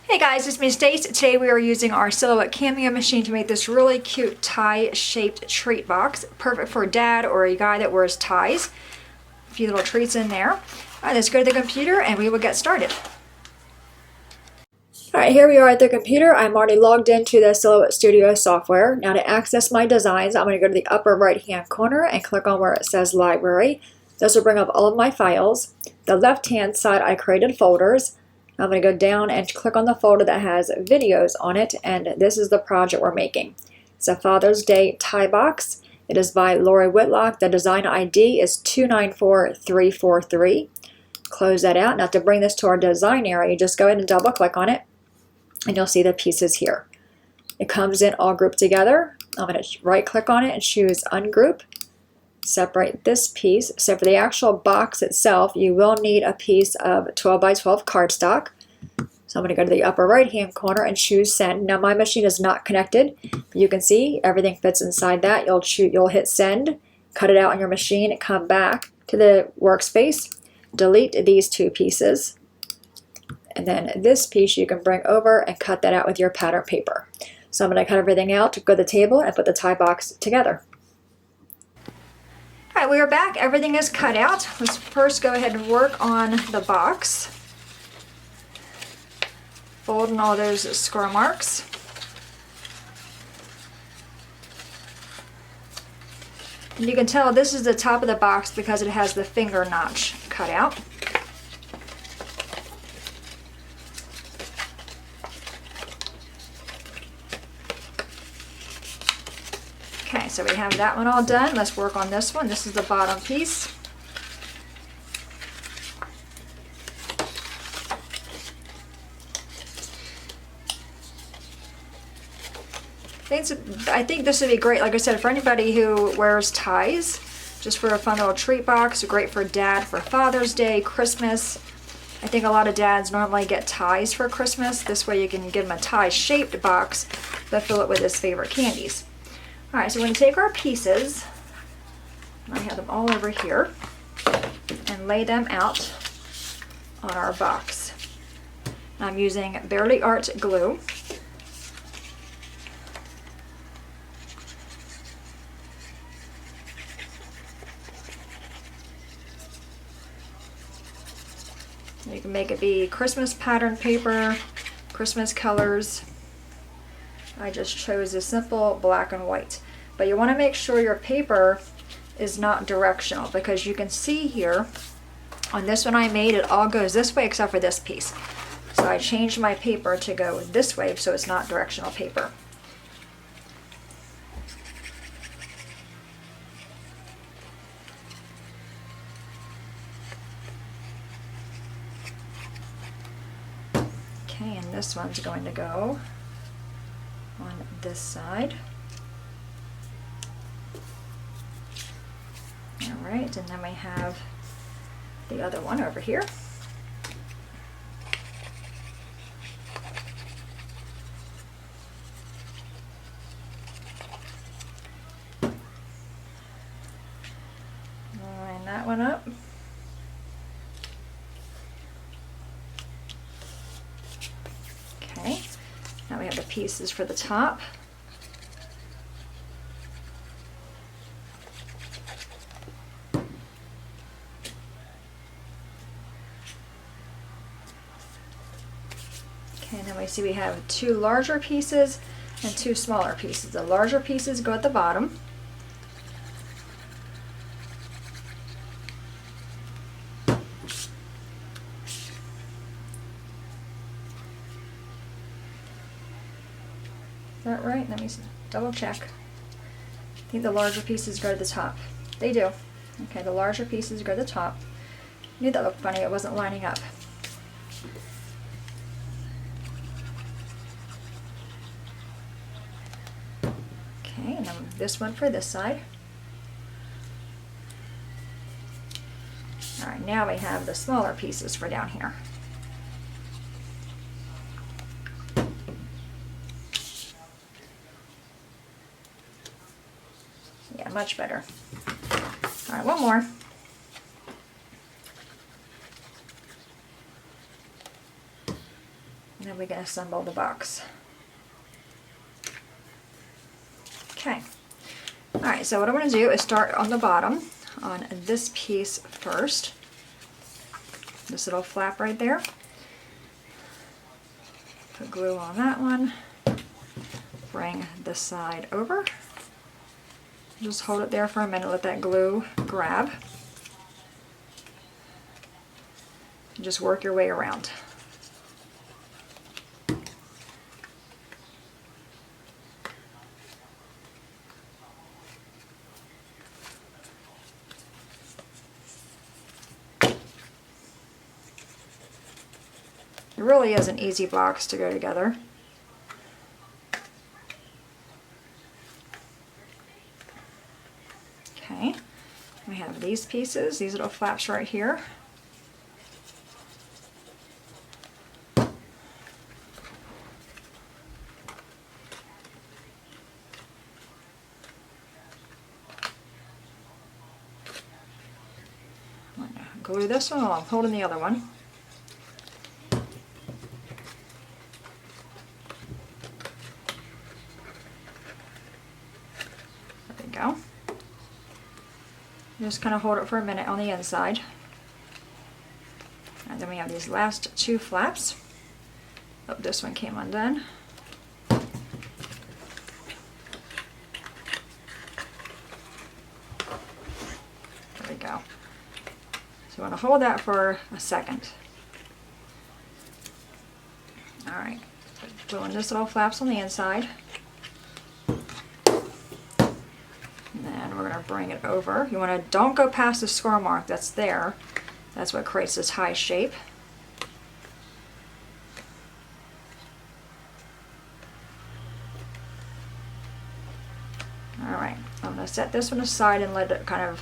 Hey guys, it's me Stace. Today we are using our Silhouette Cameo machine to make this really cute tie-shaped treat box. Perfect for dad or a guy that wears ties. A few little treats in there. Alright, let's go to the computer and we will get started. Alright, here we are at the computer. I'm already logged into the Silhouette Studio software. Now to access my designs, I'm going to go to the upper right hand corner and click on where it says Library. This will bring up all of my files. The left hand side I created folders. I'm going to go down and click on the folder that has videos on it, and this is the project we're making. It's a Father's Day tie box. It is by Lori Whitlock. The design ID is 294343. Close that out. Now to bring this to our design area, you just go ahead and double click on it, and you'll see the pieces here. It comes in all grouped together. I'm going to right click on it and choose Ungroup. Separate this piece. So for the actual box itself, you will need a piece of 12 by 12 cardstock. So I'm going to go to the upper right hand corner and choose Send. Now my machine is not connected, but you can see everything fits inside that. You'll hit Send, cut it out on your machine, come back to the workspace, delete these two pieces, and then this piece you can bring over and cut that out with your pattern paper. So I'm going to cut everything out, go to the table, and put the tie box together. Alright, we are back. Everything is cut out. Let's first go ahead and work on the box. Folding all those score marks. And you can tell this is the top of the box because it has the finger notch cut out. Okay, so we have that one all done. Let's work on this one. This is the bottom piece. I think this would be great, like I said, for anybody who wears ties, just for a fun little treat box. Great for dad for Father's Day, Christmas. I think a lot of dads normally get ties for Christmas. This way you can give him a tie-shaped box, but fill it with his favorite candies. Alright, so we're going to take our pieces, I have them all over here, and lay them out on our box. I'm using Barely Art glue. You can make it be Christmas pattern paper, Christmas colors. I just chose a simple black and white. But you want to make sure your paper is not directional, because you can see here on this one I made, it all goes this way except for this piece. So I changed my paper to go this way so it's not directional paper. Okay, and this one's going to go on this side. Alright, and then we have the other one over here. Line that one up. Okay. Now we have the pieces for the top. Okay, and then we see we have two larger pieces and two smaller pieces. The larger pieces go at the bottom. Is that right? Let me double check. I think the larger pieces go to the top. They do. Okay, the larger pieces go to the top. I knew that looked funny, it wasn't lining up. Okay, and then this one for this side. Alright, now we have the smaller pieces for down here. Yeah, much better. Alright, one more. And then and we can assemble the box. Okay. All right, so what I'm going to do is start on the bottom on this piece first. This little flap right there. Put glue on that one. Bring this side over. Just hold it there for a minute, let that glue grab. And just work your way around. It really is an easy box to go together. Okay, we have these pieces, these little flaps right here. I'm gonna glue this one while I'm holding the other one. Go. Just kind of hold it for a minute on the inside. And then we have these last two flaps. Oh, this one came undone. There we go. So you want to hold that for a second. Alright, gluing this little flaps on the inside. We're going to bring it over. You want to don't go past the score mark that's there. That's what creates this high shape. Alright, I'm going to set this one aside and let it kind of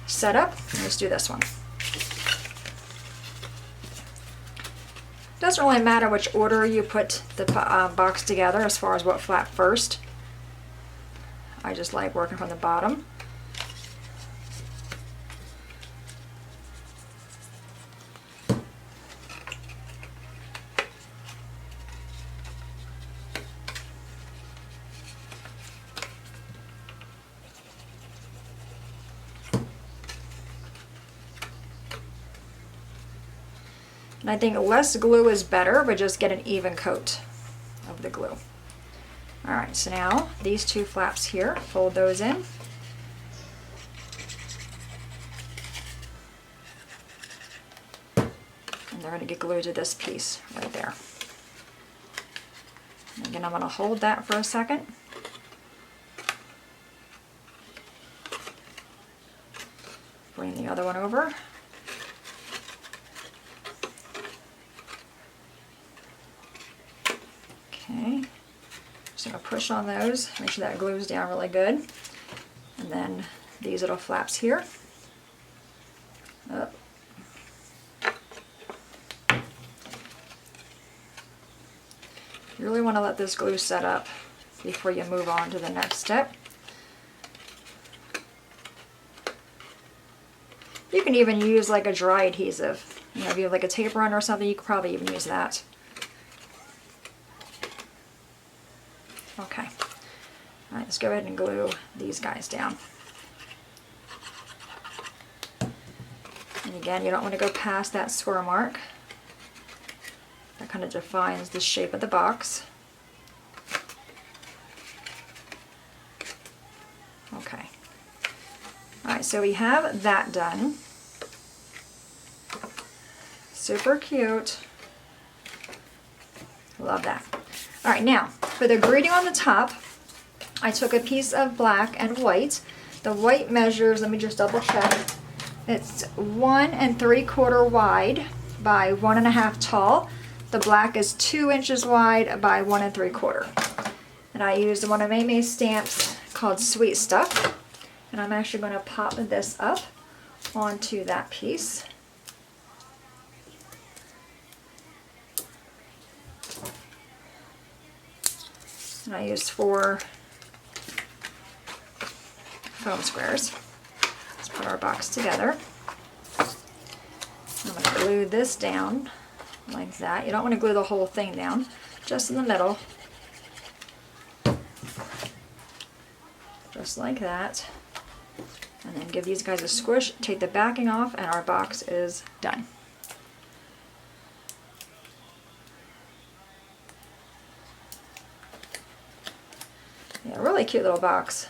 set up. Let's do this one. Doesn't really matter which order you put the box together as far as what flap first. I just like working from the bottom. And I think less glue is better, but just get an even coat of the glue. Alright, so now these two flaps here, fold those in. And they're going to get glued to this piece right there. And again, I'm going to hold that for a second. Bring the other one over. Okay. Just going to push on those, make sure that glues down really good. And then these little flaps here. Up. You really want to let this glue set up before you move on to the next step. You can even use like a dry adhesive. You know, if you have like a tape runner or something, you could probably even use that. Okay. Alright, let's go ahead and glue these guys down. And again, you don't want to go past that score mark. That kind of defines the shape of the box. Okay. Alright, so we have that done. Super cute. Love that. Alright, now, for the greeting on the top, I took a piece of black and white. The white measures, let me just double check, it's 1 3/4 wide by 1.5 tall. The black is 2 inches wide by 1 3/4. And I used one of May's stamps called Sweet Stuff. And I'm actually going to pop this up onto that piece. And I used 4 foam squares. Let's put our box together. I'm going to glue this down like that. You don't want to glue the whole thing down, just in the middle. Just like that. And then give these guys a squish, take the backing off, and our box is done. Yeah, really cute little box.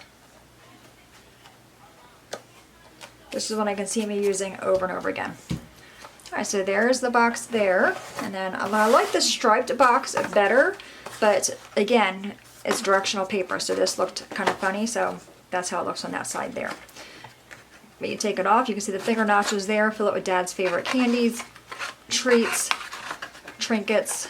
This is one I can see me using over and over again. Alright, so there's the box there. And then I like the striped box better, but again, it's directional paper, so this looked kind of funny, so that's how it looks on that side there. But you take it off, you can see the finger notches there, fill it with Dad's favorite candies, treats, trinkets.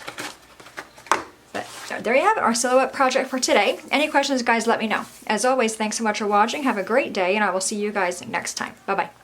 But there you have it, our silhouette project for today. Any questions, guys, let me know. As always, thanks so much for watching. Have a great day, and I will see you guys next time. Bye-bye.